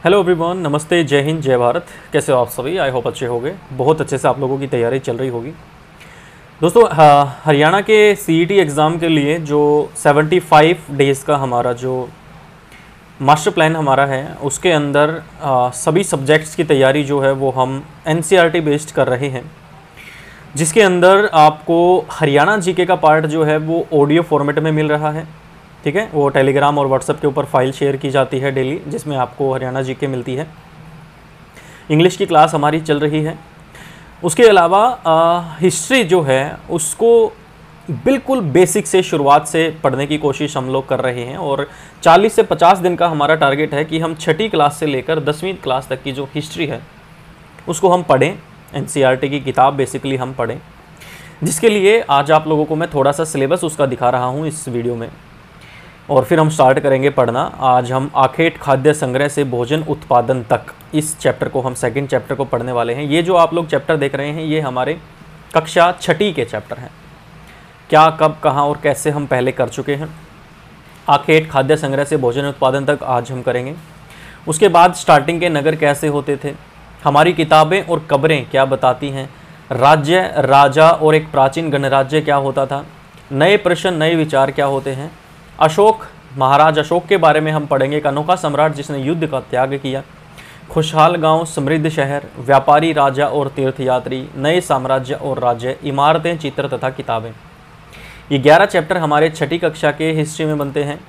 Hello everyone, नमस्ते, जय हिंद, जय भारत। कैसे हो आप सभी? आई होप अच्छे होंगे। बहुत अच्छे से आप लोगों की तैयारी चल रही होगी। दोस्तों, हरियाणा के सीईटी एग्ज़ाम के लिए जो 75 डेज़ का हमारा जो मास्टर प्लान हमारा है, उसके अंदर सभी सब्जेक्ट्स की तैयारी जो है वो हम एनसीईआरटी बेस्ड कर रहे हैं, जिसके अंदर आपको हरियाणा जीके का पार्ट जो है वो ऑडियो फॉर्मेट में मिल रहा है। ठीक है, वो टेलीग्राम और व्हाट्सएप के ऊपर फाइल शेयर की जाती है डेली, जिसमें आपको हरियाणा जीके मिलती है। इंग्लिश की क्लास हमारी चल रही है। उसके अलावा हिस्ट्री जो है उसको बिल्कुल बेसिक से शुरुआत से पढ़ने की कोशिश हम लोग कर रहे हैं, और 40 से 50 दिन का हमारा टारगेट है कि हम छठी क्लास से लेकर 10वीं क्लास तक की जो हिस्ट्री है उसको हम पढ़ें, एनसीईआरटी की किताब बेसिकली हम पढ़ें। जिसके लिए आज आप लोगों को मैं थोड़ा सा सिलेबस उसका दिखा रहा हूँ इस वीडियो में, और फिर हम स्टार्ट करेंगे पढ़ना। आज हम आखेट खाद्य संग्रह से भोजन उत्पादन तक, इस चैप्टर को हम सेकंड चैप्टर को पढ़ने वाले हैं। ये जो आप लोग चैप्टर देख रहे हैं ये हमारे कक्षा छठी के चैप्टर हैं। क्या, कब, कहाँ और कैसे हम पहले कर चुके हैं। आखेट खाद्य संग्रह से भोजन उत्पादन तक आज हम करेंगे। उसके बाद स्टार्टिंग के नगर कैसे होते थे, हमारी किताबें और कब्रें क्या बताती हैं, राज्य, राजा और एक प्राचीन गणराज्य क्या होता था, नए प्रश्न, नए विचार क्या होते हैं। अशोक, महाराज अशोक के बारे में हम पढ़ेंगे, एक अनोखा सम्राट जिसने युद्ध का त्याग किया। खुशहाल गांव, समृद्ध शहर, व्यापारी, राजा और तीर्थयात्री, नए साम्राज्य और राज्य, इमारतें, चित्र तथा किताबें। ये 11 चैप्टर हमारे छठी कक्षा के हिस्ट्री में बनते हैं।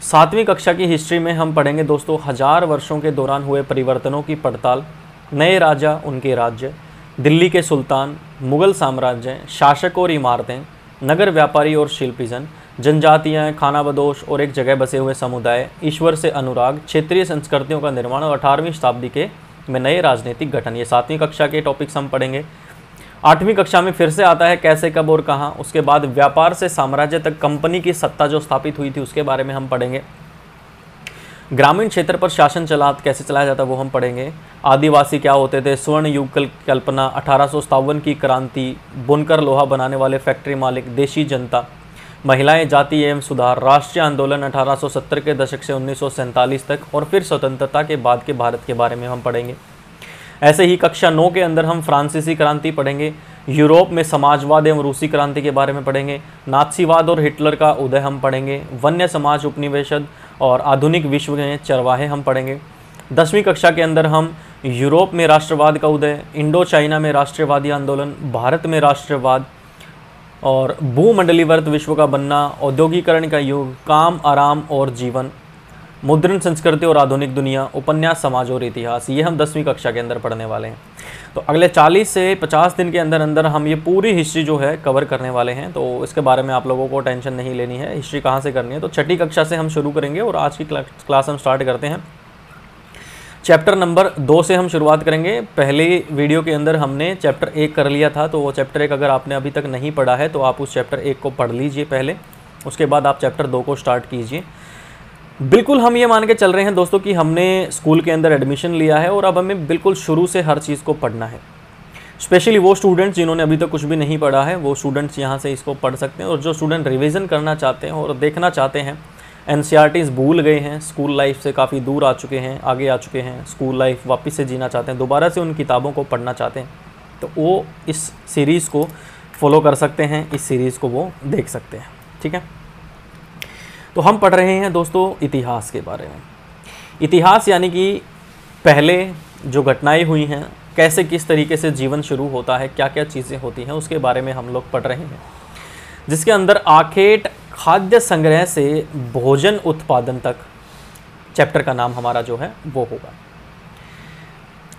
7वीं कक्षा की हिस्ट्री में हम पढ़ेंगे दोस्तों 1000 वर्षों के दौरान हुए परिवर्तनों की पड़ताल, नए राजा, उनके राज्य, दिल्ली के सुल्तान, मुगल साम्राज्य, शासक और इमारतें, नगर व्यापारी और शिल्पीजन, जनजातियाँ, खानाबदोश और एक जगह बसे हुए समुदाय, ईश्वर से अनुराग, क्षेत्रीय संस्कृतियों का निर्माण और 18वीं शताब्दी के में नए राजनीतिक गठन। ये 7वीं कक्षा के टॉपिक्स हम पढ़ेंगे। 8वीं कक्षा में फिर से आता है कैसे, कब और कहाँ। उसके बाद व्यापार से साम्राज्य तक कंपनी की सत्ता जो स्थापित हुई थी उसके बारे में हम पढ़ेंगे। ग्रामीण क्षेत्र पर शासन कैसे चलाया जाता है वो हम पढ़ेंगे। आदिवासी क्या होते थे, स्वर्ण युग कल्पना, 1857 की क्रांति, बुनकर लोहा बनाने वाले फैक्ट्री मालिक, देशी जनता, महिलाएं, जाति एवं सुधार, राष्ट्रीय आंदोलन 1870 के दशक से 1947 तक, और फिर स्वतंत्रता के बाद के भारत के बारे में हम पढ़ेंगे। ऐसे ही कक्षा 9 के अंदर हम फ्रांसीसी क्रांति पढ़ेंगे, यूरोप में समाजवाद एवं रूसी क्रांति के बारे में पढ़ेंगे, नाथसीवाद और हिटलर का उदय हम पढ़ेंगे, वन्य समाज उपनिवेशद और आधुनिक विश्व में चरवाहे हम पढ़ेंगे। 10वीं कक्षा के अंदर हम यूरोप में राष्ट्रवाद का उदय, इंडो चाइना में राष्ट्रवादी आंदोलन, भारत में राष्ट्रवाद और भूमंडलीवर्त विश्व का बनना, औद्योगिकरण का युग, काम, आराम और जीवन, मुद्रण संस्कृति और आधुनिक दुनिया, उपन्यास, समाज और इतिहास, ये हम 10वीं कक्षा के अंदर पढ़ने वाले हैं। तो अगले 40 से 50 दिन के अंदर अंदर हम ये पूरी हिस्ट्री जो है कवर करने वाले हैं। तो इसके बारे में आप लोगों को टेंशन नहीं लेनी है। हिस्ट्री कहाँ से करनी है, तो छठी कक्षा से हम शुरू करेंगे, और आज की क्लास हम स्टार्ट करते हैं। चैप्टर नंबर 2 से हम शुरुआत करेंगे। पहले वीडियो के अंदर हमने चैप्टर 1 कर लिया था, तो वो चैप्टर 1 अगर आपने अभी तक नहीं पढ़ा है तो आप उस चैप्टर 1 को पढ़ लीजिए पहले, उसके बाद आप चैप्टर 2 को स्टार्ट कीजिए। बिल्कुल हम ये मान के चल रहे हैं दोस्तों कि हमने स्कूल के अंदर एडमिशन लिया है और अब हमें बिल्कुल शुरू से हर चीज़ को पढ़ना है। स्पेशली वो स्टूडेंट्स जिन्होंने अभी तक कुछ भी नहीं पढ़ा है, वो स्टूडेंट्स यहाँ से इसको पढ़ सकते हैं, और जो स्टूडेंट रिवीजन करना चाहते हैं और देखना चाहते हैं, एनसीईआरटीज़ भूल गए हैं, स्कूल लाइफ से काफ़ी दूर आ चुके हैं, आगे आ चुके हैं, स्कूल लाइफ वापस से जीना चाहते हैं, दोबारा से उन किताबों को पढ़ना चाहते हैं, तो वो इस सीरीज़ को फॉलो कर सकते हैं, इस सीरीज़ को वो देख सकते हैं। ठीक है, तो हम पढ़ रहे हैं दोस्तों इतिहास के बारे में। इतिहास यानी कि पहले जो घटनाएं हुई हैं, कैसे किस तरीके से जीवन शुरू होता है, क्या क्या चीज़ें होती हैं, उसके बारे में हम लोग पढ़ रहे हैं, जिसके अंदर आखेट खाद्य संग्रह से भोजन उत्पादन तक चैप्टर का नाम हमारा जो है वो होगा।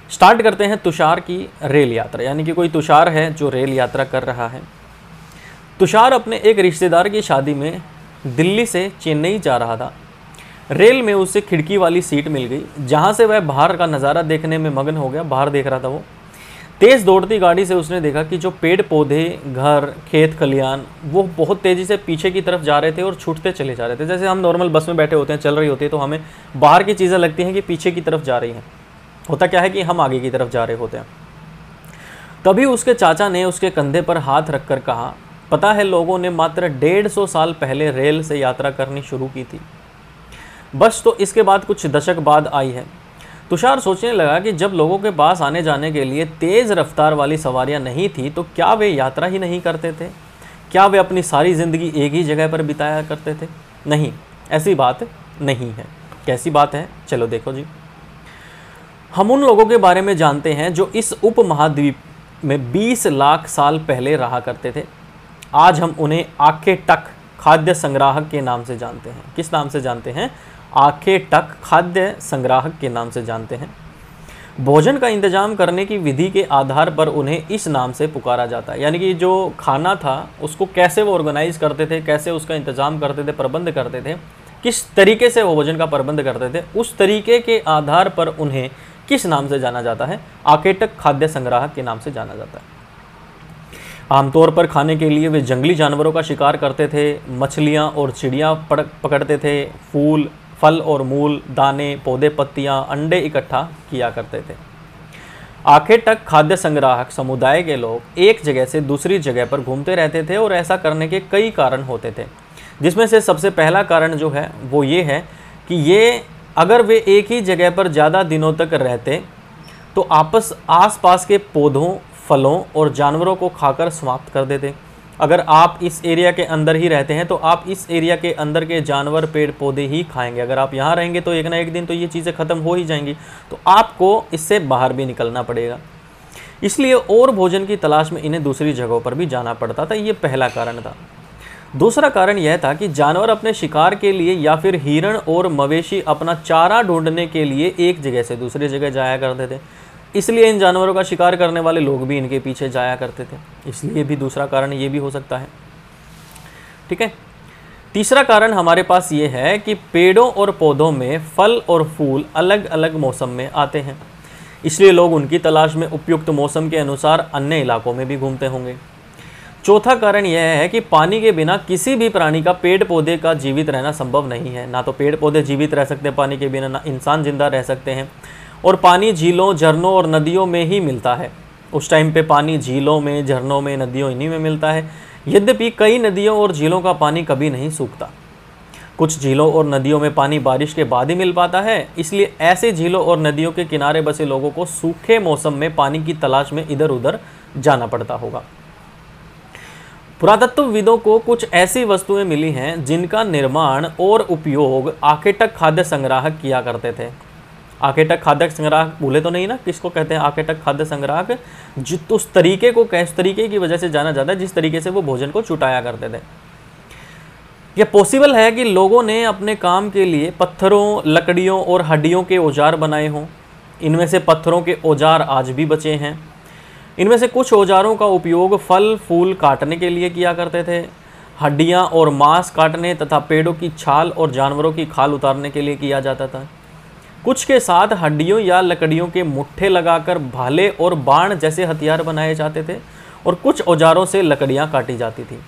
स्टार्ट करते हैं तुषार की रेल यात्रा, यानी कि कोई तुषार है जो रेल यात्रा कर रहा है। तुषार अपने एक रिश्तेदार की शादी में दिल्ली से चेन्नई जा रहा था। रेल में उसे खिड़की वाली सीट मिल गई, जहां से वह बाहर का नज़ारा देखने में मगन हो गया। बाहर देख रहा था वो। तेज़ दौड़ती गाड़ी से उसने देखा कि जो पेड़ पौधे, घर, खेत खलियान, वो बहुत तेज़ी से पीछे की तरफ जा रहे थे और छूटते चले जा रहे थे। जैसे हम नॉर्मल बस में बैठे होते हैं, चल रही होती है, तो हमें बाहर की चीज़ें लगती हैं कि पीछे की तरफ जा रही हैं, होता क्या है कि हम आगे की तरफ जा रहे होते हैं। तभी उसके चाचा ने उसके कंधे पर हाथ रखकर कहा, पता है लोगों ने मात्र 150 साल पहले रेल से यात्रा करनी शुरू की थी। बस तो इसके बाद कुछ दशक बाद आई है। तुषार सोचने लगा कि जब लोगों के पास आने जाने के लिए तेज़ रफ्तार वाली सवारियां नहीं थी तो क्या वे यात्रा ही नहीं करते थे? क्या वे अपनी सारी ज़िंदगी एक ही जगह पर बिताया करते थे? नहीं, ऐसी बात नहीं है। कैसी बात है? चलो देखो जी। हम उन लोगों के बारे में जानते हैं जो इस उपमहाद्वीप में 20 लाख साल पहले रहा करते थे। आज हम उन्हें आखेटक खाद्य संग्राहक के नाम से जानते हैं। किस नाम से जानते हैं? आखेटक खाद्य संग्राहक के नाम से जानते हैं। भोजन का इंतजाम करने की विधि के आधार पर उन्हें इस नाम से पुकारा जाता है। यानी कि जो खाना था उसको कैसे वो ऑर्गेनाइज करते थे, कैसे उसका इंतजाम करते थे, प्रबंध करते थे, किस तरीके से वो भोजन का प्रबंध करते थे, उस तरीके के आधार पर उन्हें किस नाम से जाना जाता है? आखेटक खाद्य संग्राहक के नाम से जाना जाता है। आमतौर पर खाने के लिए वे जंगली जानवरों का शिकार करते थे, मछलियाँ और चिड़ियाँ पकड़ते थे, फूल, फल और मूल, दाने, पौधे, पत्तियाँ, अंडे इकट्ठा किया करते थे। आखेटक खाद्य संग्राहक समुदाय के लोग एक जगह से दूसरी जगह पर घूमते रहते थे और ऐसा करने के कई कारण होते थे, जिसमें से सबसे पहला कारण जो है वो ये है कि अगर वे एक ही जगह पर ज़्यादा दिनों तक रहते तो आसपास के पौधों, फलों और जानवरों को खाकर समाप्त कर देते। अगर आप इस एरिया के अंदर ही रहते हैं तो आप इस एरिया के अंदर के जानवर, पेड़ पौधे ही खाएंगे। अगर आप यहाँ रहेंगे तो एक ना एक दिन तो ये चीज़ें ख़त्म हो ही जाएंगी, तो आपको इससे बाहर भी निकलना पड़ेगा। इसलिए और भोजन की तलाश में इन्हें दूसरी जगहों पर भी जाना पड़ता था। ये पहला कारण था। दूसरा कारण यह था कि जानवर अपने शिकार के लिए या फिर हिरण और मवेशी अपना चारा ढूंढने के लिए एक जगह से दूसरी जगह जाया करते थे, इसलिए इन जानवरों का शिकार करने वाले लोग भी इनके पीछे जाया करते थे। इसलिए भी दूसरा कारण ये भी हो सकता है। ठीक है। तीसरा कारण हमारे पास ये है कि पेड़ों और पौधों में फल और फूल अलग अलग मौसम में आते हैं, इसलिए लोग उनकी तलाश में उपयुक्त मौसम के अनुसार अन्य इलाकों में भी घूमते होंगे। चौथा कारण यह है कि पानी के बिना किसी भी प्राणी का, पेड़ पौधे का जीवित रहना संभव नहीं है। ना तो पेड़ पौधे जीवित रह सकते हैं पानी के बिना, ना इंसान जिंदा रह सकते हैं। और पानी झीलों, झरनों और नदियों में ही मिलता है। उस टाइम पे पानी झीलों में, झरनों में, नदियों इन्हीं में मिलता है। यद्यपि कई नदियों और झीलों का पानी कभी नहीं सूखता। कुछ झीलों और नदियों में पानी बारिश के बाद ही मिल पाता है, इसलिए ऐसे झीलों और नदियों के किनारे बसे लोगों को सूखे मौसम में पानी की तलाश में इधर उधर जाना पड़ता होगा। पुरातत्वविदों को कुछ ऐसी वस्तुएं मिली हैं जिनका निर्माण और उपयोग आखेटक खाद्य संग्राहक किया करते थे। आखेटक खाद्य संग्राहक भूले तो नहीं ना, किसको कहते हैं आखेटक खाद्य संग्राहक? उस तरीके को किस तरीके की वजह से जाना जाता है जिस तरीके से वो भोजन को छुटाया करते थे। यह पॉसिबल है कि लोगों ने अपने काम के लिए पत्थरों, लकड़ियों और हड्डियों के औजार बनाए हों। इनमें से पत्थरों के औजार आज भी बचे हैं। इनमें से कुछ औजारों का उपयोग फल फूल काटने के लिए किया करते थे, हड्डियां और मांस काटने तथा पेड़ों की छाल और जानवरों की खाल उतारने के लिए किया जाता था। कुछ के साथ हड्डियों या लकड़ियों के मुट्ठे लगाकर भाले और बाण जैसे हथियार बनाए जाते थे और कुछ औजारों से लकड़ियां काटी जाती थी।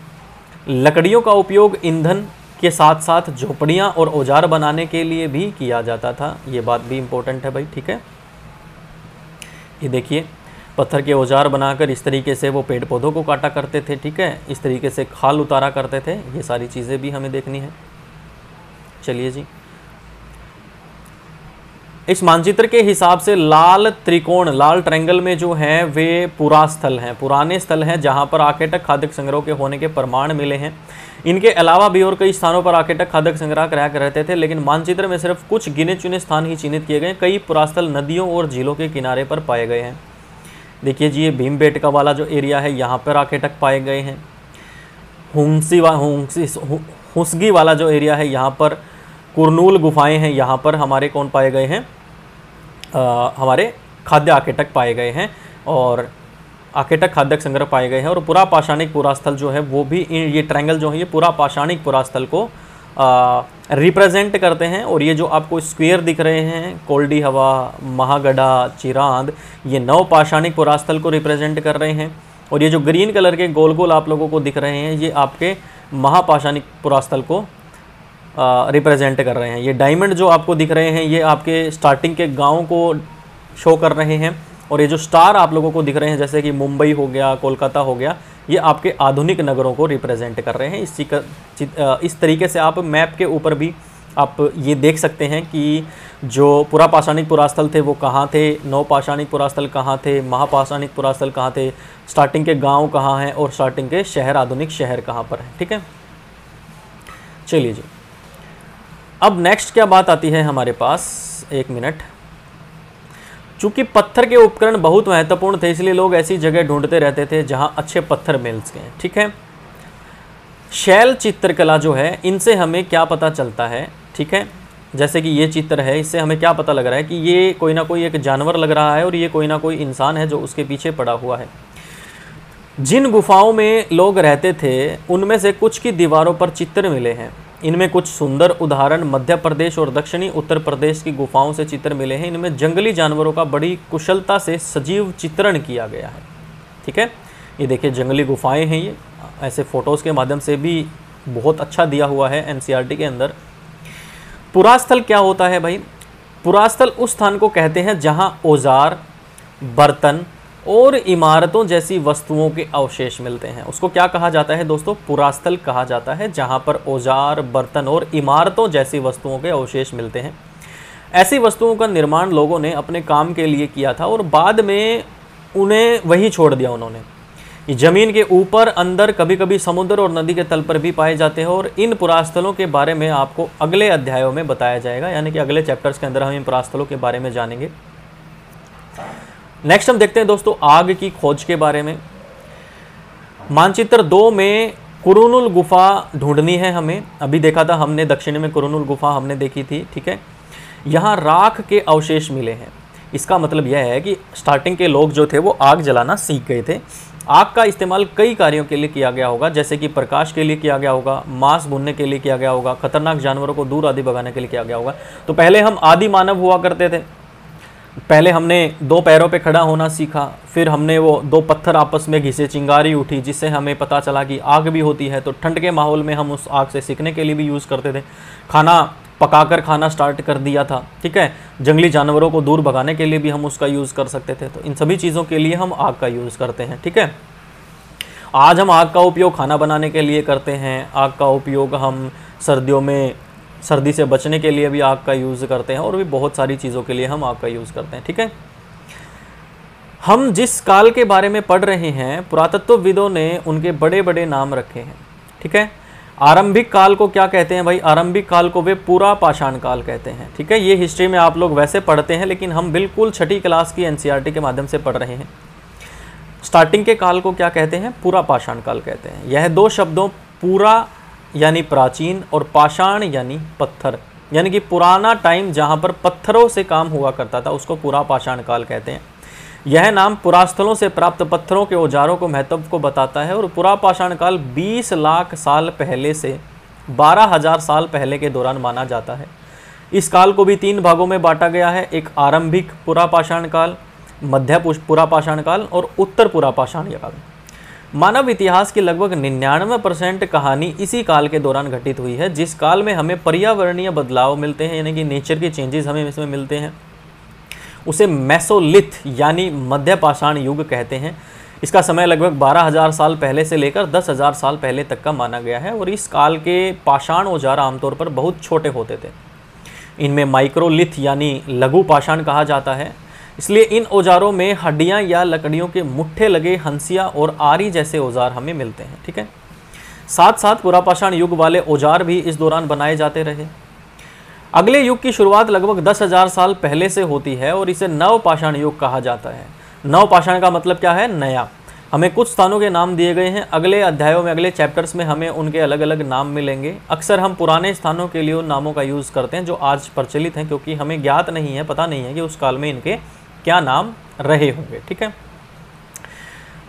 लकड़ियों का उपयोग ईंधन के साथ साथ झोपड़ियां और औजार बनाने के लिए भी किया जाता था। ये बात भी इम्पोर्टेंट है भाई। ठीक है, ये देखिए, पत्थर के औजार बनाकर इस तरीके से वो पेड़ पौधों को काटा करते थे। ठीक है, इस तरीके से खाल उतारा करते थे। ये सारी चीज़ें भी हमें देखनी है। चलिए जी, इस मानचित्र के हिसाब से लाल त्रिकोण, लाल ट्रायंगल में जो है वे पुरास्थल हैं, पुराने स्थल हैं जहां पर आखेटक खाद्य संग्रह के होने के प्रमाण मिले हैं। इनके अलावा भी और कई स्थानों पर आखेटक खाद्य संग्राहक रहा करते थे, लेकिन मानचित्र में सिर्फ कुछ गिने चुने स्थान ही चिन्हित किए गए। कई पुरास्थल नदियों और झीलों के किनारे पर पाए गए हैं। देखिए जी, ये भीमबेटका वाला जो एरिया है यहाँ पर आखेटक पाए गए हैं। हुंसगी वाला जो एरिया है यहाँ पर कुरनूल गुफाएं हैं, यहाँ पर हमारे कौन पाए गए हैं? हमारे खाद्य आखेटक पाए गए हैं और आखेटक खाद्य संग्रह पाए गए हैं। और पूरा पाषाणिक पुरास्थल जो है वो भी, ये ट्रायंगल जो है ये पूरा पाषाणिक पुरास्थल को रिप्रेजेंट करते हैं। और ये जो आपको स्क्वायर दिख रहे हैं, कोल्डी हवा, महागढ़ा, चिरांद, ये नव पाषाणिक पुरास्थल को रिप्रेजेंट कर रहे हैं। और ये जो ग्रीन कलर के गोल गोल आप लोगों को दिख रहे हैं, ये आपके महापाषाणिक पुरास्थल को रिप्रेजेंट कर रहे हैं। ये डायमंड जो आपको दिख रहे हैं ये आपके स्टार्टिंग के गाँव को शो कर रहे हैं। और ये जो स्टार आप लोगों को दिख रहे हैं, जैसे कि मुंबई हो गया, कोलकाता हो गया, ये आपके आधुनिक नगरों को रिप्रेजेंट कर रहे हैं। इस तरीके से आप मैप के ऊपर भी आप ये देख सकते हैं कि जो पुरापाषाणिक पुरास्थल थे वो कहाँ थे, नवपाषाणिक पुरास्थल कहाँ थे, महापाषाणिक पुरास्थल कहाँ थे, स्टार्टिंग के गांव कहाँ हैं और स्टार्टिंग के शहर, आधुनिक शहर कहाँ पर है। ठीक है, चलिए जी, अब नेक्स्ट क्या बात आती है हमारे पास, एक मिनट। चूंकि पत्थर के उपकरण बहुत महत्वपूर्ण थे इसलिए लोग ऐसी जगह ढूंढते रहते थे जहां अच्छे पत्थर मिल सकें। ठीक है, शैल चित्रकला जो है इनसे हमें क्या पता चलता है, ठीक है, जैसे कि ये चित्र है, इससे हमें क्या पता लग रहा है कि ये कोई ना कोई एक जानवर लग रहा है और ये कोई ना कोई इंसान है जो उसके पीछे पड़ा हुआ है। जिन गुफाओं में लोग रहते थे उनमें से कुछ की दीवारों पर चित्र मिले हैं। इनमें कुछ सुंदर उदाहरण मध्य प्रदेश और दक्षिणी उत्तर प्रदेश की गुफाओं से चित्र मिले हैं। इनमें जंगली जानवरों का बड़ी कुशलता से सजीव चित्रण किया गया है। ठीक है, ये देखिए जंगली गुफाएं हैं, ये ऐसे फोटोज़ के माध्यम से भी बहुत अच्छा दिया हुआ है एनसीईआरटी के अंदर। पुरास्थल क्या होता है भाई? पुरास्थल उस स्थान को कहते हैं जहां औजार, बर्तन और इमारतों जैसी वस्तुओं के अवशेष मिलते हैं। उसको क्या कहा जाता है दोस्तों? पुरास्थल कहा जाता है, जहां पर औजार, बर्तन और इमारतों जैसी वस्तुओं के अवशेष मिलते हैं। ऐसी वस्तुओं का निर्माण लोगों ने अपने काम के लिए किया था और बाद में उन्हें वही छोड़ दिया उन्होंने। ये जमीन के ऊपर, अंदर, कभी कभी समुद्र और नदी के तल पर भी पाए जाते हैं और इन पुरास्थलों के बारे में आपको अगले अध्यायों में बताया जाएगा, यानी कि अगले चैप्टर्स के अंदर हम इन पुरास्थलों के बारे में जानेंगे। नेक्स्ट हम देखते हैं दोस्तों आग की खोज के बारे में। मानचित्र 2 में कुरुनुल गुफा ढूंढनी है हमें। अभी देखा था हमने, दक्षिण में कुरुनुल गुफा हमने देखी थी। ठीक है, यहाँ राख के अवशेष मिले हैं। इसका मतलब यह है कि स्टार्टिंग के लोग जो थे वो आग जलाना सीख गए थे। आग का इस्तेमाल कई कार्यों के लिए किया गया होगा, जैसे कि प्रकाश के लिए किया गया होगा, मांस भूनने के लिए किया गया होगा, खतरनाक जानवरों को दूर आदि भगाने के लिए किया गया होगा। तो पहले हम आदि मानव हुआ करते थे। पहले हमने 2 पैरों पे खड़ा होना सीखा, फिर हमने वो 2 पत्थर आपस में घिसे, चिंगारी उठी, जिससे हमें पता चला कि आग भी होती है। तो ठंड के माहौल में हम उस आग से सीखने के लिए भी यूज़ करते थे। खाना पकाकर खाना स्टार्ट कर दिया था। ठीक है, जंगली जानवरों को दूर भगाने के लिए भी हम उसका यूज़ कर सकते थे। तो इन सभी चीज़ों के लिए हम आग का यूज़ करते हैं। ठीक है, आज हम आग का उपयोग खाना बनाने के लिए करते हैं। आग का उपयोग हम सर्दियों में सर्दी से बचने के लिए भी आग का यूज़ करते हैं और भी बहुत सारी चीज़ों के लिए हम आग का यूज़ करते हैं। ठीक है, हम जिस काल के बारे में पढ़ रहे हैं पुरातत्वविदों ने उनके बड़े बड़े नाम रखे हैं। ठीक है, आरंभिक काल को क्या कहते हैं भाई? आरंभिक काल को वे पुरापाषाण काल कहते हैं। ठीक है, ये हिस्ट्री में आप लोग वैसे पढ़ते हैं, लेकिन हम बिल्कुल 6ठी क्लास की एनसीईआरटी के माध्यम से पढ़ रहे हैं। स्टार्टिंग के काल को क्या कहते हैं? पुरापाषाण काल कहते हैं। यह 2 शब्दों पुरा यानी प्राचीन और पाषाण यानी पत्थर, यानी कि पुराना टाइम जहाँ पर पत्थरों से काम हुआ करता था उसको पुरापाषाण काल कहते हैं। यह नाम पुरास्थलों से प्राप्त पत्थरों के औजारों को महत्व को बताता है और पुरापाषाण काल 20 लाख साल पहले से 12,000 साल पहले के दौरान माना जाता है। इस काल को भी 3 भागों में बांटा गया है, एक आरंभिक पुरापाषाण काल, मध्य पुरापाषाण काल और उत्तर पुरापाषाण काल। मानव इतिहास की लगभग 99% कहानी इसी काल के दौरान घटित हुई है, जिस काल में हमें पर्यावरणीय बदलाव मिलते हैं, यानी कि नेचर के चेंजेस हमें इसमें मिलते हैं। उसे मेसोलिथ यानी मध्य पाषाण युग कहते हैं। इसका समय लगभग 12,000 साल पहले से लेकर 10,000 साल पहले तक का माना गया है और इस काल के पाषाण औजार आमतौर पर बहुत छोटे होते थे। इनमें माइक्रोलिथ यानी लघु पाषाण कहा जाता है, इसलिए इन औजारों में हड्डियां या लकड़ियों के मुट्ठे लगे हंसिया और आरी जैसे औजार हमें मिलते हैं। ठीक है, साथ साथ पुरापाषाण युग वाले औजार भी इस दौरान बनाए जाते रहे। अगले युग की शुरुआत लगभग 10,000 साल पहले से होती है और इसे नवपाषाण युग कहा जाता है। नवपाषाण का मतलब क्या है? नया। हमें कुछ स्थानों के नाम दिए गए हैं, अगले अध्यायों में, अगले चैप्टर्स में हमें उनके अलग अलग नाम मिलेंगे। अक्सर हम पुराने स्थानों के लिए उन नामों का यूज़ करते हैं जो आज प्रचलित हैं, क्योंकि हमें ज्ञात नहीं है, पता नहीं है कि उस काल में इनके क्या नाम रहे होंगे। ठीक है,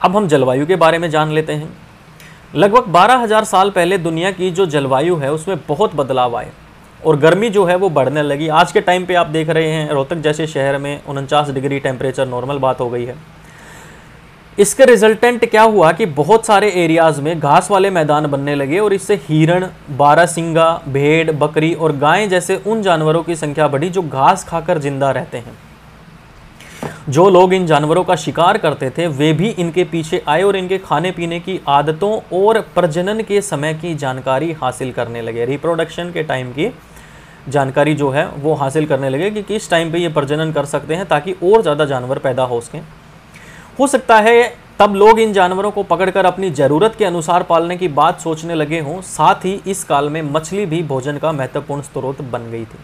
अब हम जलवायु के बारे में जान लेते हैं। लगभग 12,000 साल पहले दुनिया की जो जलवायु है उसमें बहुत बदलाव आए और गर्मी जो है वो बढ़ने लगी। आज के टाइम पे आप देख रहे हैं रोहतक जैसे शहर में 49 डिग्री टेम्परेचर नॉर्मल बात हो गई है। इसके रिजल्टेंट क्या हुआ कि बहुत सारे एरियाज़ में घास वाले मैदान बनने लगे और इससे हिरण, बारहसिंगा, भेड़, बकरी और गाय जैसे उन जानवरों की संख्या बढ़ी जो घास खाकर जिंदा रहते हैं। जो लोग इन जानवरों का शिकार करते थे वे भी इनके पीछे आए और इनके खाने पीने की आदतों और प्रजनन के समय की जानकारी हासिल करने लगे, रिप्रोडक्शन के टाइम की जानकारी जो है वो हासिल करने लगे कि किस टाइम पे ये प्रजनन कर सकते हैं ताकि और ज़्यादा जानवर पैदा हो सकें। हो सकता है तब लोग इन जानवरों को पकड़कर अपनी ज़रूरत के अनुसार पालने की बात सोचने लगे हों। साथ ही इस काल में मछली भी भोजन का महत्वपूर्ण स्रोत बन गई थी।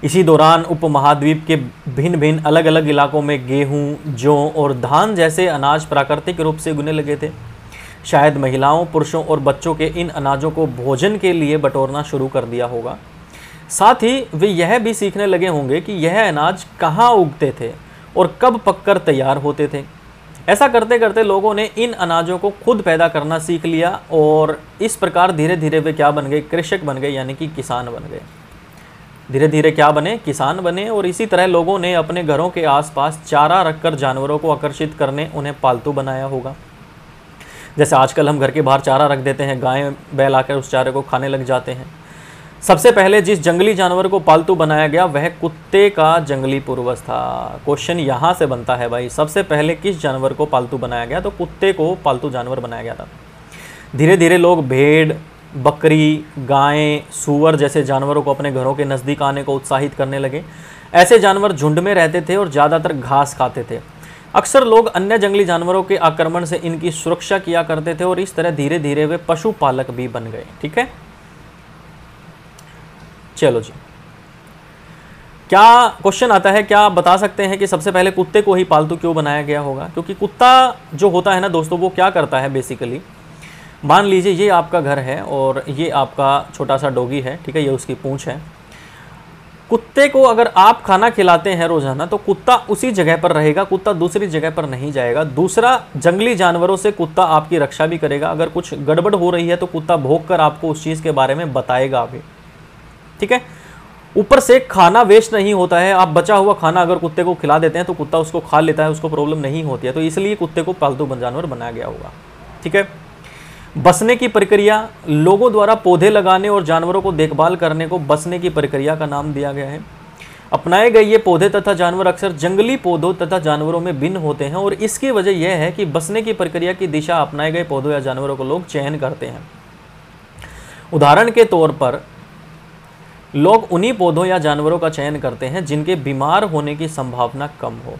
इसी दौरान उपमहाद्वीप के भिन्न भिन्न अलग अलग इलाकों में गेहूं, जौ और धान जैसे अनाज प्राकृतिक रूप से उगने लगे थे। शायद महिलाओं, पुरुषों और बच्चों के इन अनाजों को भोजन के लिए बटोरना शुरू कर दिया होगा। साथ ही वे यह भी सीखने लगे होंगे कि यह अनाज कहाँ उगते थे और कब पककर तैयार होते थे। ऐसा करते करते लोगों ने इन अनाजों को खुद पैदा करना सीख लिया और इस प्रकार धीरे धीरे वे क्या बन गए? कृषक बन गए, यानी कि किसान बन गए। धीरे धीरे क्या बने? किसान बने। और इसी तरह लोगों ने अपने घरों के आसपास चारा रखकर जानवरों को आकर्षित करने उन्हें पालतू बनाया होगा। जैसे आजकल हम घर के बाहर चारा रख देते हैं, गाय बैल आकर उस चारे को खाने लग जाते हैं। सबसे पहले जिस जंगली जानवर को पालतू बनाया गया वह कुत्ते का जंगली पूर्वज था। क्वेश्चन यहाँ से बनता है भाई, सबसे पहले किस जानवर को पालतू बनाया गया? तो कुत्ते को पालतू जानवर बनाया गया था। धीरे धीरे लोग भेड़, बकरी, गायें, सूअर जैसे जानवरों को अपने घरों के नज़दीक आने को उत्साहित करने लगे। ऐसे जानवर झुंड में रहते थे और ज़्यादातर घास खाते थे। अक्सर लोग अन्य जंगली जानवरों के आक्रमण से इनकी सुरक्षा किया करते थे और इस तरह धीरे धीरे वे पशुपालक भी बन गए। ठीक है, चलो जी, क्या क्वेश्चन आता है, क्या आप बता सकते हैं कि सबसे पहले कुत्ते को ही पालतू क्यों बनाया गया होगा? क्योंकि कुत्ता जो होता है ना दोस्तों, वो क्या करता है बेसिकली, मान लीजिए ये आपका घर है और ये आपका छोटा सा डॉगी है, ठीक है, ये उसकी पूंछ है। कुत्ते को अगर आप खाना खिलाते हैं रोजाना तो कुत्ता उसी जगह पर रहेगा, कुत्ता दूसरी जगह पर नहीं जाएगा। दूसरा, जंगली जानवरों से कुत्ता आपकी रक्षा भी करेगा। अगर कुछ गड़बड़ हो रही है तो कुत्ता भौंक कर आपको उस चीज़ के बारे में बताएगा भी। ठीक है, ऊपर से खाना वेस्ट नहीं होता है। आप बचा हुआ खाना अगर कुत्ते को खिला देते हैं तो कुत्ता उसको खा लेता है, उसको प्रॉब्लम नहीं होती है। तो इसलिए कुत्ते को पालतू जानवर बनाया गया होगा। ठीक है, बसने की प्रक्रिया, लोगों द्वारा पौधे लगाने और जानवरों को देखभाल करने को बसने की प्रक्रिया का नाम दिया गया है। अपनाए गए ये पौधे तथा जानवर अक्सर जंगली पौधों तथा जानवरों में भिन्न होते हैं और इसकी वजह यह है कि बसने की प्रक्रिया की दिशा अपनाए गए पौधों या जानवरों को लोग चयन करते हैं। उदाहरण के तौर पर लोग उन्हीं पौधों या जानवरों का चयन करते हैं जिनके बीमार होने की संभावना कम हो।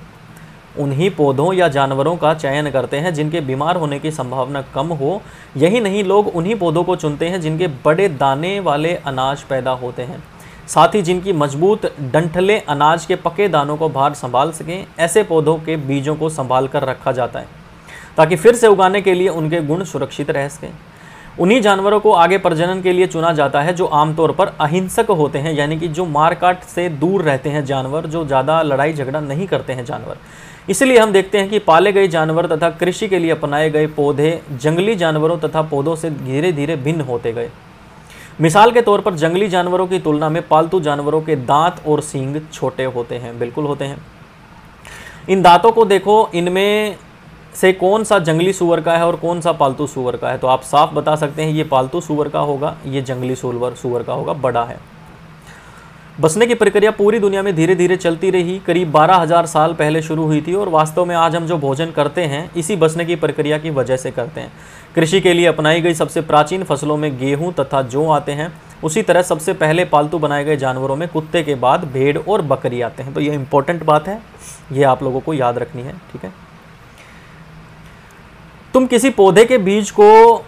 उन्हीं पौधों या जानवरों का चयन करते हैं जिनके बीमार होने की संभावना कम हो। यही नहीं, लोग उन्हीं पौधों को चुनते हैं जिनके बड़े दाने वाले अनाज पैदा होते हैं, साथ ही जिनकी मजबूत डंठलें अनाज के पके दानों को बाहर संभाल सकें। ऐसे पौधों के बीजों को संभाल कर रखा जाता है ताकि फिर से उगाने के लिए उनके गुण सुरक्षित रह सकें। उन्हीं जानवरों को आगे प्रजनन के लिए चुना जाता है जो आमतौर पर अहिंसक होते हैं, यानी कि जो मारकाट से दूर रहते हैं जानवर, जो ज़्यादा लड़ाई झगड़ा नहीं करते हैं जानवर। इसलिए हम देखते हैं कि पाले गए जानवर तथा कृषि के लिए अपनाए गए पौधे जंगली जानवरों तथा पौधों से धीरे धीरे भिन्न होते गए। मिसाल के तौर पर जंगली जानवरों की तुलना में पालतू जानवरों के दांत और सींग छोटे होते हैं, बिल्कुल होते हैं। इन दांतों को देखो, इनमें से कौन सा जंगली सूअर का है और कौन सा पालतू सूअर का है, तो आप साफ बता सकते हैं ये पालतू सूअर का होगा, ये जंगली सूअर का होगा, बड़ा है। बसने की प्रक्रिया पूरी दुनिया में धीरे धीरे चलती रही, करीब 12,000 साल पहले शुरू हुई थी और वास्तव में आज हम जो भोजन करते हैं इसी बसने की प्रक्रिया की वजह से करते हैं। कृषि के लिए अपनाई गई सबसे प्राचीन फसलों में गेहूं तथा जौ आते हैं। उसी तरह सबसे पहले पालतू बनाए गए जानवरों में कुत्ते के बाद भेड़ और बकरी आते हैं। तो ये इंपॉर्टेंट बात है, ये आप लोगों को याद रखनी है। ठीक है, तुम किसी पौधे के बीज को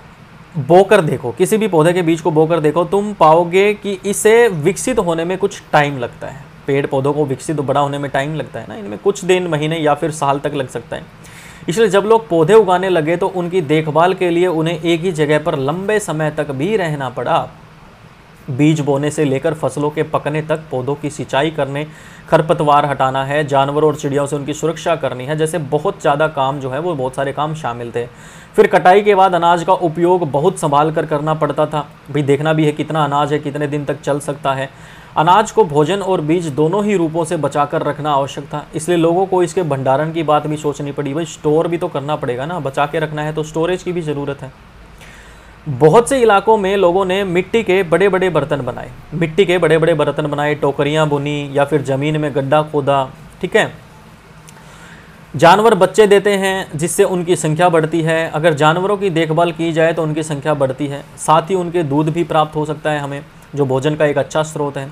बोकर देखो, किसी भी पौधे के बीज को बोकर देखो, तुम पाओगे कि इसे विकसित होने में कुछ टाइम लगता है। पेड़ पौधों को विकसित बड़ा होने में टाइम लगता है ना, इनमें कुछ दिन, महीने या फिर साल तक लग सकता है। इसलिए जब लोग पौधे उगाने लगे तो उनकी देखभाल के लिए उन्हें एक ही जगह पर लंबे समय तक भी रहना पड़ा। बीज बोने से लेकर फसलों के पकने तक पौधों की सिंचाई करने, खरपतवार हटाना है, जानवरों और चिड़ियों से उनकी सुरक्षा करनी है, जैसे बहुत ज़्यादा काम जो है वो बहुत सारे काम शामिल थे। फिर कटाई के बाद अनाज का उपयोग बहुत संभाल कर करना पड़ता था। भाई देखना भी है कितना अनाज है, कितने दिन तक चल सकता है। अनाज को भोजन और बीज दोनों ही रूपों से बचा कर रखना आवश्यक था, इसलिए लोगों को इसके भंडारण की बात भी सोचनी पड़ी। भाई स्टोर भी तो करना पड़ेगा ना, बचा के रखना है तो स्टोरेज की भी ज़रूरत है। बहुत से इलाकों में लोगों ने मिट्टी के बड़े बड़े बर्तन बनाए, टोकरियाँ बुनी या फिर ज़मीन में गड्ढा खोदा। ठीक है, जानवर बच्चे देते हैं जिससे उनकी संख्या बढ़ती है। अगर जानवरों की देखभाल की जाए तो उनकी संख्या बढ़ती है, साथ ही उनके दूध भी प्राप्त हो सकता है हमें। जो भोजन का एक अच्छा स्रोत है।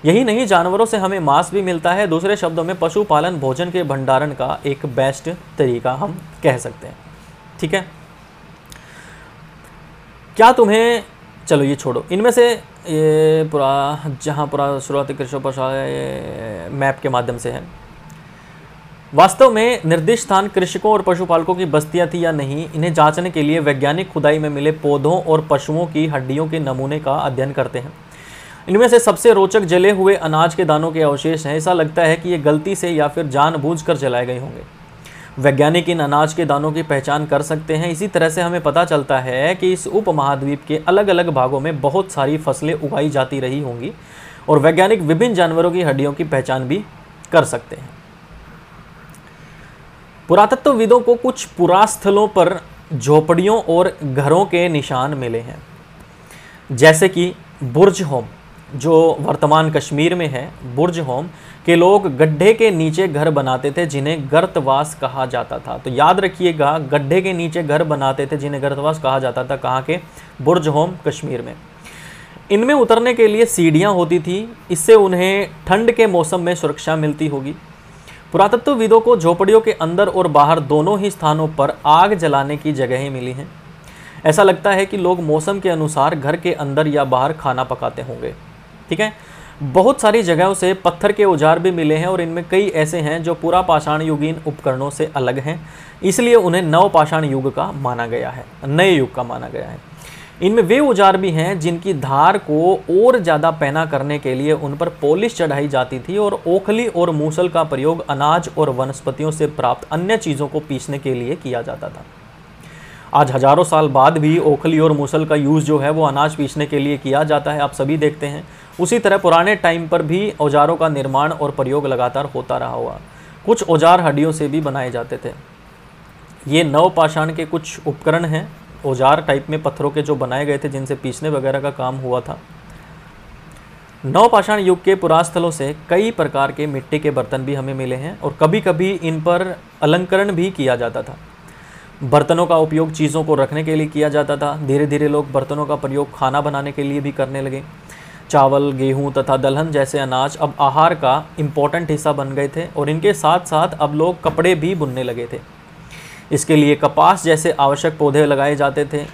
यही नहीं, जानवरों से हमें मांस भी मिलता है। दूसरे शब्दों में पशुपालन भोजन के भंडारण का एक बेस्ट तरीका हम कह सकते हैं। ठीक है, क्या तुम्हें, चलो ये छोड़ो, इनमें से ये पूरा शुरुआती कृषि पर मैप के माध्यम से है। वास्तव में निर्दिष्ट स्थान कृषकों और पशुपालकों की बस्तियां थी या नहीं, इन्हें जांचने के लिए वैज्ञानिक खुदाई में मिले पौधों और पशुओं की हड्डियों के नमूने का अध्ययन करते हैं। इनमें से सबसे रोचक जले हुए अनाज के दानों के अवशेष हैं। ऐसा लगता है कि ये गलती से या फिर जानबूझकर जलाए गए होंगे। वैज्ञानिक इन अनाज के दानों की पहचान कर सकते हैं। इसी तरह से हमें पता चलता है कि इस उपमहाद्वीप के अलग अलग भागों में बहुत सारी फसलें उगाई जाती रही होंगी और वैज्ञानिक विभिन्न जानवरों की हड्डियों की पहचान भी कर सकते हैं। पुरातत्वविदों को कुछ पुरास्थलों पर झोपड़ियों और घरों के निशान मिले हैं, जैसे कि बुर्ज होम जो वर्तमान कश्मीर में है। बुर्ज होम के लोग गड्ढे के नीचे घर बनाते थे जिन्हें गर्तवास कहा जाता था। तो याद रखिएगा, गड्ढे के नीचे घर बनाते थे जिन्हें गर्तवास कहा जाता था। कहाँ के? बुर्ज होम, कश्मीर में। इनमें उतरने के लिए सीढ़ियाँ होती थी, इससे उन्हें ठंड के मौसम में सुरक्षा मिलती होगी। पुरातत्वविदों को झोपड़ियों के अंदर और बाहर दोनों ही स्थानों पर आग जलाने की जगहें मिली हैं। ऐसा लगता है कि लोग मौसम के अनुसार घर के अंदर या बाहर खाना पकाते होंगे। ठीक है, बहुत सारी जगहों से पत्थर के औजार भी मिले हैं और इनमें कई ऐसे हैं जो पूरा पाषाण युगीन उपकरणों से अलग हैं, इसलिए उन्हें नव पाषाण युग का माना गया है, नए युग का माना गया है। इनमें वे औजार भी हैं जिनकी धार को और ज़्यादा पैना करने के लिए उन पर पॉलिश चढ़ाई जाती थी और ओखली और मूसल का प्रयोग अनाज और वनस्पतियों से प्राप्त अन्य चीज़ों को पीसने के लिए किया जाता था। आज हजारों साल बाद भी ओखली और मूसल का यूज़ जो है वो अनाज पीसने के लिए किया जाता है, आप सभी देखते हैं। उसी तरह पुराने टाइम पर भी औजारों का निर्माण और प्रयोग लगातार होता रहा हुआ। कुछ औजार हड्डियों से भी बनाए जाते थे। ये नवपाषाण के कुछ उपकरण हैं, औजार टाइप में पत्थरों के जो बनाए गए थे जिनसे पीसने वगैरह का काम हुआ था। नवपाषाण युग के पुरास्थलों से कई प्रकार के मिट्टी के बर्तन भी हमें मिले हैं और कभी कभी इन पर अलंकरण भी किया जाता था। बर्तनों का उपयोग चीज़ों को रखने के लिए किया जाता था। धीरे धीरे लोग बर्तनों का प्रयोग खाना बनाने के लिए भी करने लगे। चावल, गेहूं तथा दलहन जैसे अनाज अब आहार का इम्पोर्टेंट हिस्सा बन गए थे और इनके साथ साथ अब लोग कपड़े भी बुनने लगे थे। इसके लिए कपास जैसे आवश्यक पौधे लगाए जाते थे।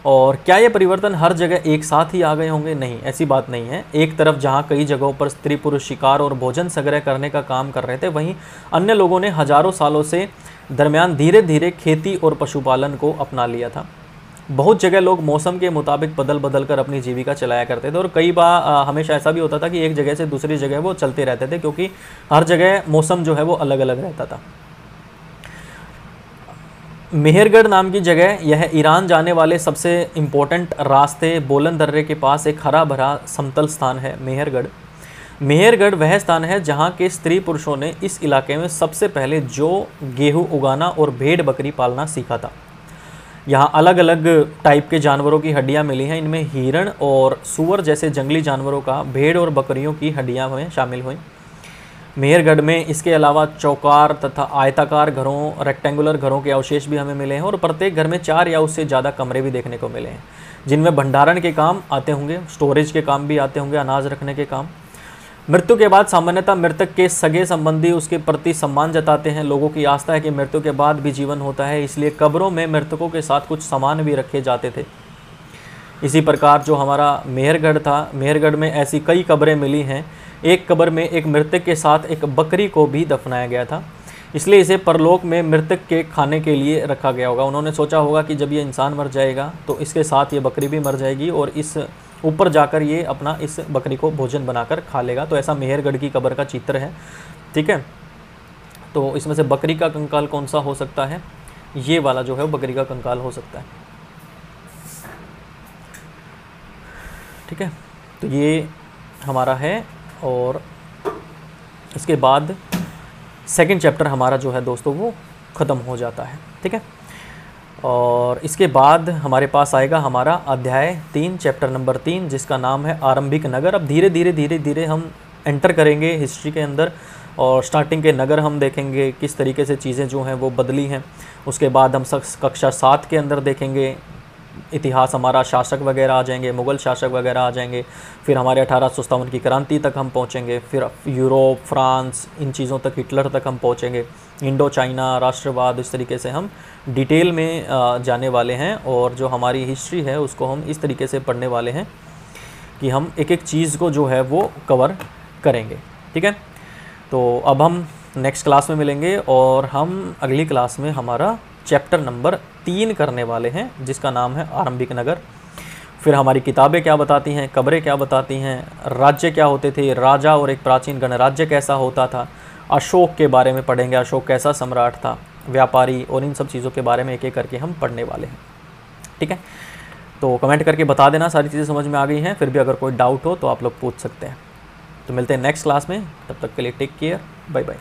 और क्या ये परिवर्तन हर जगह एक साथ ही आ गए होंगे? नहीं, ऐसी बात नहीं है। एक तरफ जहाँ कई जगहों पर स्त्री पुरुष शिकार और भोजन संग्रह करने का काम कर रहे थे, वहीं अन्य लोगों ने हजारों सालों से दरमियान धीरे धीरे खेती और पशुपालन को अपना लिया था। बहुत जगह लोग मौसम के मुताबिक बदल बदल कर अपनी जीविका चलाया करते थे और कई बार हमेशा ऐसा भी होता था कि एक जगह से दूसरी जगह वो चलते रहते थे, क्योंकि हर जगह मौसम जो है वो अलग अलग रहता था। मेहरगढ़ नाम की जगह, यह ईरान जाने वाले सबसे इम्पोर्टेंट रास्ते बोलन दर्रे के पास एक हरा भरा समतल स्थान है मेहरगढ़। मेहरगढ़ वह स्थान है जहाँ के स्त्री पुरुषों ने इस इलाके में सबसे पहले जौ, गेहूँ उगाना और भेड़ बकरी पालना सीखा था। यहाँ अलग अलग टाइप के जानवरों की हड्डियाँ मिली हैं। इनमें हिरण और सूअर जैसे जंगली जानवरों का, भेड़ और बकरियों की हड्डियाँ में शामिल हुई। मेहरगढ़ में इसके अलावा चौकार तथा आयताकार घरों, रेक्टेंगुलर घरों के अवशेष भी हमें मिले हैं और प्रत्येक घर में 4 या उससे ज़्यादा कमरे भी देखने को मिले हैं, जिनमें भंडारण के काम आते होंगे, स्टोरेज के काम भी आते होंगे, अनाज रखने के काम। मृत्यु के बाद सामान्यतः मृतक के सगे संबंधी उसके प्रति सम्मान जताते हैं। लोगों की आस्था है कि मृत्यु के बाद भी जीवन होता है, इसलिए कब्रों में मृतकों के साथ कुछ सामान भी रखे जाते थे। इसी प्रकार जो हमारा मेहरगढ़ था, मेहरगढ़ में ऐसी कई कब्रें मिली हैं। एक कब्र में एक मृतक के साथ एक बकरी को भी दफनाया गया था, इसलिए इसे परलोक में मृतक के खाने के लिए रखा गया होगा। उन्होंने सोचा होगा कि जब ये इंसान मर जाएगा तो इसके साथ ये बकरी भी मर जाएगी और इस ऊपर जाकर ये अपना इस बकरी को भोजन बनाकर खा लेगा। तो ऐसा मेहरगढ़ की कब्र का चित्र है। ठीक है, तो इसमें से बकरी का कंकाल कौन सा हो सकता है? ये वाला जो है वो बकरी का कंकाल हो सकता है। ठीक है, तो ये हमारा है और इसके बाद सेकंड चैप्टर हमारा जो है दोस्तों वो ख़त्म हो जाता है। ठीक है, और इसके बाद हमारे पास आएगा हमारा अध्याय 3, चैप्टर नंबर 3, जिसका नाम है आरंभिक नगर। अब धीरे धीरे हम एंटर करेंगे हिस्ट्री के अंदर और स्टार्टिंग के नगर हम देखेंगे, किस तरीके से चीज़ें जो हैं वो बदली हैं। उसके बाद हम कक्षा 7 के अंदर देखेंगे इतिहास हमारा शासक वगैरह आ जाएंगे, मुग़ल शासक वगैरह आ जाएंगे, फिर हमारे 1857 की क्रांति तक हम पहुँचेंगे, फिर यूरोप, फ्रांस, इन चीज़ों तक, हिटलर तक हम पहुँचेंगे, इंडो चाइना, राष्ट्रवाद, इस तरीके से हम डिटेल में जाने वाले हैं। और जो हमारी हिस्ट्री है उसको हम इस तरीके से पढ़ने वाले हैं कि हम एक एक चीज़ को जो है वो कवर करेंगे। ठीक है, तो अब हम नेक्स्ट क्लास में मिलेंगे और हम अगली क्लास में हमारा चैप्टर नंबर 3 करने वाले हैं, जिसका नाम है आरंभिक नगर। फिर हमारी किताबें क्या बताती हैं, कब्रें क्या बताती हैं, राज्य क्या होते थे, राजा और एक प्राचीन गणराज्य कैसा होता था, अशोक के बारे में पढ़ेंगे, अशोक कैसा सम्राट था, व्यापारी, और इन सब चीज़ों के बारे में एक एक करके हम पढ़ने वाले हैं। ठीक है, तो कमेंट करके बता देना सारी चीज़ें समझ में आ गई हैं। फिर भी अगर कोई डाउट हो तो आप लोग पूछ सकते हैं। तो मिलते हैं नेक्स्ट क्लास में, तब तक के लिए टेक केयर, बाय बाय।